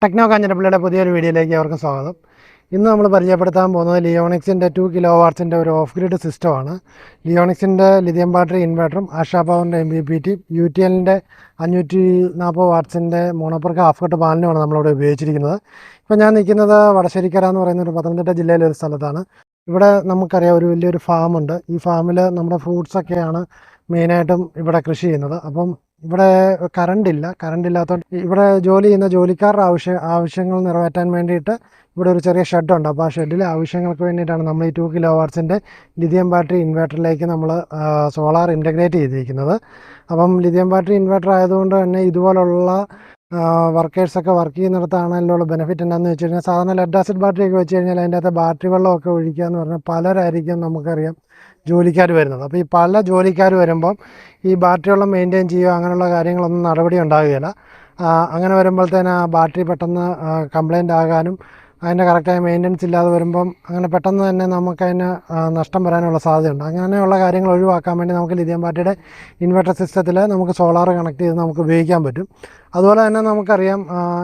Techno കാഞ്ഞിരപ്പള്ളിയുടെ പുതിയൊരു വീഡിയോയിലേക്ക് അവർക്ക് സ്വാഗതം. ഇന്ന് നമ്മൾ പരിചയപ്പെടുത്താൻ പോകുന്നത് ലിയോണിക്സിൻ്റെ 2 കിലോ വാട്ട്സിൻ്റെ ഒരു ഓഫ് ഗ്രിഡ് സിസ്റ്റമാണ്. ലിയോണിക്സിൻ്റെ ലിഥിയം ബാറ്ററി ഇൻവെർട്ടറും ആഷാ പവറിൻ്റെ MPPT UTLൻ്റെ 540 വാട്ട്സിൻ്റെ മോണോപ്പർക്ക് ഹാഫ് കട്ട് പാനലുമാണ് നമ്മളിവിടെ ഉപയോഗിച്ചിരിക്കുന്നത്. ഇപ്പോൾ ഞാൻ നിൽക്കുന്നത് വടശ്ശേരിക്കര എന്ന് പറയുന്ന ഒരു പത്തനംതിട്ട ജില്ലയിലെ ഒരു സ്ഥലത്താണ്. ഇവിടെ നമുക്കറിയാം ഒരു വലിയൊരു ഫാമുണ്ട്. ഈ ഫാമിൽ നമ്മുടെ ഫ്രൂട്ട്സൊക്കെയാണ് മെയിനായിട്ടും ഇവിടെ കൃഷി ചെയ്യുന്നത്. അപ്പം ഇവിടെ കറണ്ട് ഇല്ലാത്തതുകൊണ്ട് ഇവിടെ ജോലി ചെയ്യുന്ന ജോലിക്കാരുടെ ആവശ്യങ്ങൾ നിറവേറ്റാൻ വേണ്ടിയിട്ട് ഇവിടെ ഒരു ചെറിയ ഷെഡുണ്ട്. അപ്പോൾ ആ ഷെഡിലെ ആവശ്യങ്ങൾക്ക് വേണ്ടിയിട്ടാണ് നമ്മൾ ഈ 2 കിലോ വാട്ട്സിൻ്റെ ലിഥിയം ബാറ്ററി ഇൻവെർട്ടറിലേക്ക് നമ്മൾ സോളാർ ഇൻ്റഗ്രേറ്റ് ചെയ്തിരിക്കുന്നത്. അപ്പം ലിഥിയം ബാറ്ററി ഇൻവെർട്ടർ ആയതുകൊണ്ട് തന്നെ ഇതുപോലുള്ള വർക്കേഴ്സൊക്കെ വർക്ക് ചെയ്യുന്നിടത്താണല്ലോ ബെനിഫിറ്റ് എന്താണെന്ന് വെച്ച് കഴിഞ്ഞാൽ, സാധാരണ ലെഡ് ആസിഡ് ബാറ്ററി ഒക്കെ വെച്ച് കഴിഞ്ഞാൽ അതിൻ്റെ അകത്ത് ബാറ്ററി വെള്ളമൊക്കെ ഒഴിക്കുക എന്ന് പറഞ്ഞാൽ പലരായിരിക്കും നമുക്കറിയാം ജോലിക്കാർ വരുന്നത്. അപ്പോൾ ഈ പല ജോലിക്കാർ വരുമ്പം ഈ ബാറ്ററി വെള്ളം മെയിൻറ്റെയിൻ ചെയ്യുക അങ്ങനെയുള്ള കാര്യങ്ങളൊന്നും നടപടി ഉണ്ടാകുകയില്ല. അങ്ങനെ വരുമ്പോഴത്തേന് ആ ബാറ്ററി പെട്ടെന്ന് കംപ്ലൈൻ്റ് ആകാനും അതിൻ്റെ കറക്റ്റായ മെയിൻ്റനൻസ് ഇല്ലാതെ വരുമ്പം അങ്ങനെ പെട്ടെന്ന് തന്നെ നമുക്കതിന് നഷ്ടം വരാനുള്ള സാധ്യതയുണ്ട്. അങ്ങനെയുള്ള കാര്യങ്ങൾ ഒഴിവാക്കാൻ വേണ്ടി നമുക്ക് ലിഥിയം ബാറ്ററിയുടെ ഇൻവെർട്ടർ സിസ്റ്റത്തിൽ നമുക്ക് സോളാർ കണക്ട് ചെയ്ത് നമുക്ക് ഉപയോഗിക്കാൻ പറ്റും. അതുപോലെ തന്നെ നമുക്കറിയാം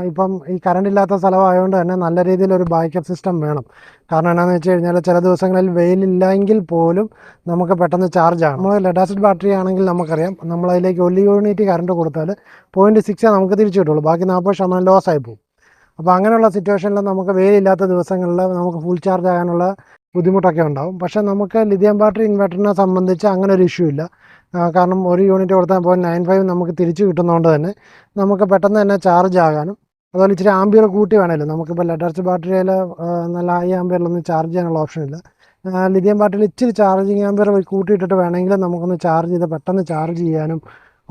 ഇപ്പം ഈ കറണ്ട് ഇല്ലാത്ത സ്ഥലമായതുകൊണ്ട് തന്നെ നല്ല രീതിയിലൊരു ബാക്കപ്പ് സിസ്റ്റം വേണം. കാരണം എന്താണെന്ന് വെച്ച് കഴിഞ്ഞാൽ ചില ദിവസങ്ങളിൽ വെയിലില്ലെങ്കിൽ പോലും നമുക്ക് പെട്ടെന്ന് ചാർജ് ആകും. നമ്മൾ ലെഡ് ആസിഡ് ബാറ്ററി ആണെങ്കിൽ നമുക്കറിയാം നമ്മളതിലേക്ക് 1 യൂണിറ്റ് കറണ്ട് കൊടുത്താൽ 0.6 നമുക്ക് തിരിച്ചു കിട്ടുള്ളൂ, ബാക്കി 40% ലോസ് ആയി പോകും. അപ്പോൾ അങ്ങനെയുള്ള സിറ്റുവേഷനിൽ നമുക്ക് വെയിലില്ലാത്ത ദിവസങ്ങളിൽ നമുക്ക് ഫുൾ ചാർജ് ആകാനുള്ള ബുദ്ധിമുട്ടൊക്കെ ഉണ്ടാകും. പക്ഷേ നമുക്ക് ലിഥിയം ബാറ്ററി ഇൻവെർട്ടറിനെ സംബന്ധിച്ച് അങ്ങനെ ഒരു ഇഷ്യൂ ഇല്ല. കാരണം 1 യൂണിറ്റ് കൊടുത്താൽ 0.95 നമുക്ക് തിരിച്ചു കിട്ടുന്നതുകൊണ്ട് തന്നെ നമുക്ക് പെട്ടെന്ന് തന്നെ ചാർജ് ആകാനും, അതുപോലെ ഇച്ചിരി ആംബിയർ കൂട്ടി വേണമല്ലോ. നമുക്കിപ്പോൾ ലെഡ് ആസിഡ് ബാറ്ററിയിൽ നല്ല ഹൈ ആംബിയറിലൊന്നും ചാർജ് ചെയ്യാനുള്ള ഓപ്ഷൻ ഇല്ല. ലിഥിയം ബാറ്ററിയിൽ ഇച്ചിരി ചാർജിങ് ആംബിയർ കൂട്ടിയിട്ടിട്ട് വേണമെങ്കിൽ നമുക്കൊന്ന് ചാർജ് ചെയ്ത് പെട്ടെന്ന് ചാർജ് ചെയ്യാനും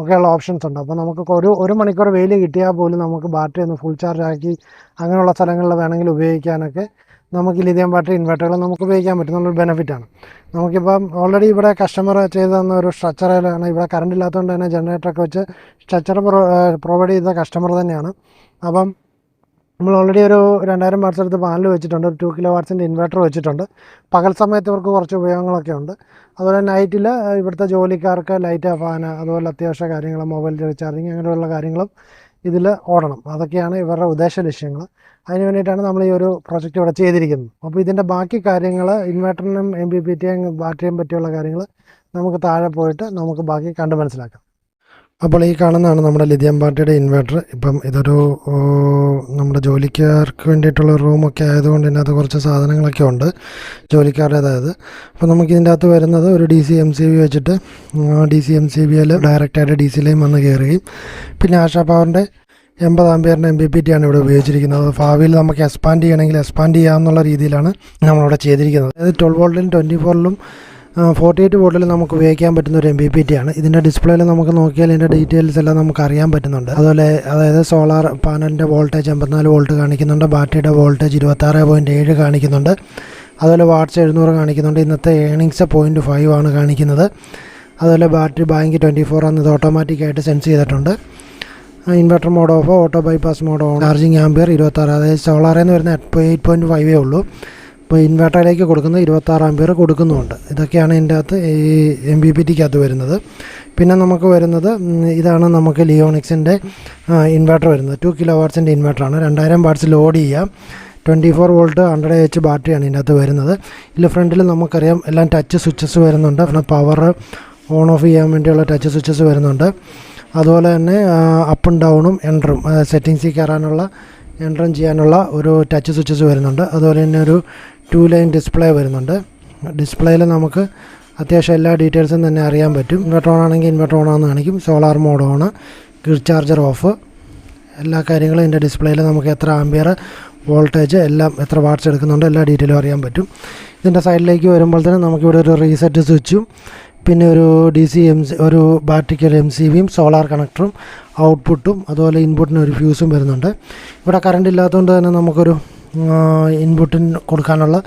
ഒക്കെയുള്ള ഓപ്ഷൻസ് ഉണ്ട്. അപ്പോൾ നമുക്ക് ഒരു മണിക്കൂർ വെയിൽ കിട്ടിയാൽ പോലും നമുക്ക് ബാറ്ററി ഒന്ന് ഫുൾ ചാർജ് ആക്കി അങ്ങനെയുള്ള സ്ഥലങ്ങളിൽ വേണമെങ്കിൽ ഉപയോഗിക്കാനൊക്കെ നമുക്ക് ലിഥിയം ബാറ്ററി ഇൻവെർട്ടറുകൾ നമുക്ക് ഉപയോഗിക്കാൻ പറ്റുന്നുള്ളൊരു ബെനിഫിറ്റാണ്. നമുക്കിപ്പം ഓൾറെഡി ഇവിടെ കസ്റ്റമർ ചെയ്ത് തന്ന ഒരു സ്ട്രക്ചറിലാണ്. ഇവിടെ കറണ്ട് ഇല്ലാത്തതുകൊണ്ട് തന്നെ ജനറേറ്ററൊക്കെ വെച്ച് സ്ട്രക്ചർ പ്രൊവൈഡ് ചെയ്ത കസ്റ്റമർ തന്നെയാണ്. അപ്പം നമ്മൾ ഓൾറെഡി ഒരു 2000 വാട്ട്സ് എടുത്ത് പാനൽ വെച്ചിട്ടുണ്ട്, ഒരു 2 കിലോ വാട്ട്സിൻ്റെ ഇൻവെർട്ടർ വെച്ചിട്ടുണ്ട്. പകൽ സമയത്ത് ഇവർക്ക് കുറച്ച് ഉപയോഗങ്ങളൊക്കെ ഉണ്ട്. അതുപോലെ നൈറ്റിൽ ഇവിടുത്തെ ജോലിക്കാർക്ക് ലൈറ്റ് ഫാൻ, അതുപോലെ അത്യാവശ്യ കാര്യങ്ങൾ, മൊബൈൽ റീചാർജിങ് അങ്ങനെയുള്ള കാര്യങ്ങളും ഇതിൽ ഓടണം. അതൊക്കെയാണ് ഇവരുടെ ഉദ്ദേശ ലക്ഷ്യങ്ങൾ. അതിന് വേണ്ടിയിട്ടാണ് നമ്മൾ ഈ ഒരു പ്രോജക്റ്റ് ഇവിടെ ചെയ്തിരിക്കുന്നത്. അപ്പോൾ ഇതിൻ്റെ ബാക്കി കാര്യങ്ങൾ ഇൻവെർട്ടറിനും MPPTയും ബാറ്ററിയും പറ്റിയുള്ള കാര്യങ്ങൾ നമുക്ക് താഴെ പോയിട്ട് നമുക്ക് ബാക്കി കണ്ട് മനസ്സിലാക്കാം. അപ്പോൾ ഈ കാണുന്നതാണ് നമ്മുടെ ലിഥിയം ബാറ്ററിയുടെ ഇൻവെർട്ടർ. ഇപ്പം ഇതൊരു നമ്മുടെ ജോലിക്കാർക്ക് വേണ്ടിയിട്ടുള്ള റൂമൊക്കെ ആയതുകൊണ്ട് ഇതിനകത്ത് കുറച്ച് സാധനങ്ങളൊക്കെ ഉണ്ട് ജോലിക്കാരുടേതായത്. അപ്പോൾ നമുക്കിതിൻ്റെ അകത്ത് വരുന്നത് ഒരു DC MCB വെച്ചിട്ട് DC MCBയിൽ ഡയറക്റ്റായിട്ട് DC ലൈൻ വന്ന് കയറുകയും, പിന്നെ ആഷാ പവറിൻ്റെ 80 ആംപിയറിൻ്റെ MPPT ആണ് ഇവിടെ ഉപയോഗിച്ചിരിക്കുന്നത്. ഭാവിയിൽ നമുക്ക് എക്സ്പാൻഡ് ചെയ്യണമെങ്കിൽ എക്സ്പാൻഡ് ചെയ്യാമെന്നുള്ള രീതിയിലാണ് നമ്മളിവിടെ ചെയ്തിരിക്കുന്നത്. അതായത് 12 വോൾട്ടിലും 24ലും 48 വോൾട്ടിൽ നമുക്ക് ഉപയോഗിക്കാൻ പറ്റുന്ന ഒരു MPPT ആണ്. ഇതിൻ്റെ ഡിസ്പ്ലേയിൽ നമുക്ക് നോക്കിയാൽ ഇതിൻ്റെ ഡീറ്റെയിൽസ് എല്ലാം നമുക്ക് അറിയാൻ പറ്റുന്നുണ്ട്. അതുപോലെ അതായത് സോളാർ പാനലിൻ്റെ വോൾട്ടേജ് 84 വോൾട്ട് കാണിക്കുന്നുണ്ട്, ബാറ്ററിയുടെ വോൾട്ടേജ് 26.7 കാണിക്കുന്നുണ്ട്, അതുപോലെ വാട്ട്സ് 700 കാണിക്കുന്നുണ്ട്. ഇന്നത്തെ ഏണിങ്സ് 0.5 ആണ് കാണിക്കുന്നത്. അതുപോലെ ബാറ്ററി ബാങ്ക് 24 ആണ്, ഇത് ഓട്ടോമാറ്റിക്കായിട്ട് സെൻസ് ചെയ്തിട്ടുണ്ട്. Inverter mode off, auto bypass mode on, charging ampere 26, അതായത് സോളാറിൽ നിന്ന് വരുന്ന 8.5 ഉള്ളൂ. ഇപ്പോൾ ഇൻവെർട്ടറിലേക്ക് കൊടുക്കുന്നത് 26 ആംപിയർ കൊടുക്കുന്നുമുണ്ട്. ഇതൊക്കെയാണ് ഇതിൻ്റെ അകത്ത് ഈ MPPTക്കകത്ത് വരുന്നത്. പിന്നെ നമുക്ക് വരുന്നത് ഇതാണ് നമുക്ക് ലിയോണിക്സിൻ്റെ ഇൻവെർട്ടർ വരുന്നത്. 2 കിലോ വാട്ട്സിൻ്റെ ഇൻവെർട്ടറാണ്. 2000 വാട്ട്സ് ലോഡ് ചെയ്യാം. 24 വോൾട്ട് 100 H ബാറ്ററിയാണ് ഇതിൻ്റെ അകത്ത് വരുന്നത്. ഇതിൽ ഫ്രണ്ടിൽ നമുക്കറിയാം എല്ലാം ടച്ച് സ്വിച്ചസ് വരുന്നുണ്ട്. പിന്നെ പവർ ഓൺ ഓഫ് ചെയ്യാൻ വേണ്ടിയുള്ള ടച്ച് സ്വിച്ചസ് വരുന്നുണ്ട്. അതുപോലെ തന്നെ അപ്പും ഡൗണും എൻറ്ററും സെറ്റിങ്സിൽ കയറാനുള്ള എൻറ്ററും ചെയ്യാനുള്ള ഒരു ടച്ച് സ്വിച്ചസ് വരുന്നുണ്ട്. അതുപോലെ തന്നെ ഒരു 2 ലൈൻ ഡിസ്പ്ലേ വരുന്നുണ്ട്. ഡിസ്പ്ലേയിൽ നമുക്ക് അത്യാവശ്യം എല്ലാ ഡീറ്റെയിൽസും തന്നെ അറിയാൻ പറ്റും. ഇൻവെർട്ടർ ഓൺ ആണെങ്കിൽ ഇൻവെർട്ടർ ഓൺ ആണെന്ന് കാണിക്കും, solar mode on, grid charger off, എല്ലാ കാര്യങ്ങളും ഇതിൻ്റെ ഡിസ്പ്ലേയിൽ നമുക്ക് എത്ര ആംപിയർ വോൾട്ടേജ് എല്ലാം എത്ര വാട്ട്സ് എടുക്കുന്നുണ്ട് എല്ലാ ഡീറ്റെയിലും അറിയാൻ പറ്റും. ഇതിൻ്റെ സൈഡിലേക്ക് വരുമ്പോൾ തന്നെ നമുക്കിവിടെ ഒരു റീസെറ്റ് സ്വിച്ചും, പിന്നെ ഒരു ഒരു ബാറ്ററിക്ക് ഒരു MCBയും സോളാർ കണക്ടറും ഔട്ട്പുട്ടും, അതുപോലെ ഇൻപുട്ടിന് ഒരു ഫ്യൂസും വരുന്നുണ്ട്. ഇവിടെ കറണ്ട് ഇല്ലാത്തതുകൊണ്ട് തന്നെ നമുക്കൊരു ഇൻപുട്ടിന് കൊടുക്കാനുള്ള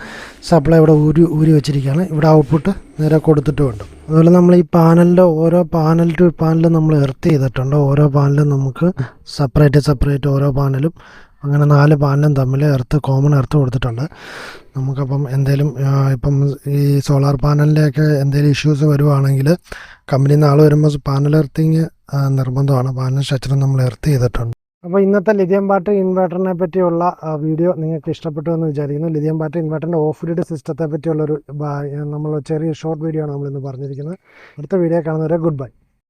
സപ്ലൈ ഇവിടെ ഊരി വെച്ചിരിക്കുകയാണ്. ഇവിടെ ഔട്ട്പുട്ട് നേരെ കൊടുത്തിട്ടുമുണ്ട്. അതുപോലെ നമ്മൾ ഈ പാനലിൻ്റെ ഓരോ പാനൽ ടു പാനലും നമ്മൾ എർത്ത് ചെയ്തിട്ടുണ്ട്. ഓരോ പാനലും നമുക്ക് സെപ്പറേറ്റ് ഓരോ പാനലും അങ്ങനെ 4 പാനലും തമ്മിൽ കോമൺ എർത്ത് കൊടുത്തിട്ടുണ്ട്. നമുക്കപ്പം എന്തെങ്കിലും ഇപ്പം ഈ സോളാർ പാനലിൻ്റെയൊക്കെ എന്തെങ്കിലും ഇഷ്യൂസ് വരുവാണെങ്കിൽ കമ്പനിയിൽ നിന്ന് ആൾ വരുമ്പോൾ പാനൽ എർത്തിങ് നിർബന്ധമാണ്. പാനൽ സ്ട്രക്ചർ നമ്മൾ എർത്ത് ചെയ്തിട്ടുണ്ട്. അപ്പോൾ ഇന്നത്തെ ലിഥിയം ബാറ്ററി ഇൻവെർട്ടറിനെ പറ്റിയുള്ള വീഡിയോ നിങ്ങൾക്ക് ഇഷ്ടപ്പെട്ടു എന്ന് വിചാരിക്കുന്നു. ലിഥിയം ബാറ്ററി ഇൻവെർട്ടറിൻ്റെ ഓഫ് ഗ്രിഡ് സിസ്റ്റത്തെ പറ്റിയുള്ളൊരു നമ്മൾ ചെറിയ ഷോർട്ട് വീഡിയോ ആണ് നമ്മളിന്ന് പറഞ്ഞിരിക്കുന്നത്. അടുത്ത വീഡിയോ കാണുന്നവരെ ഗുഡ് ബൈ.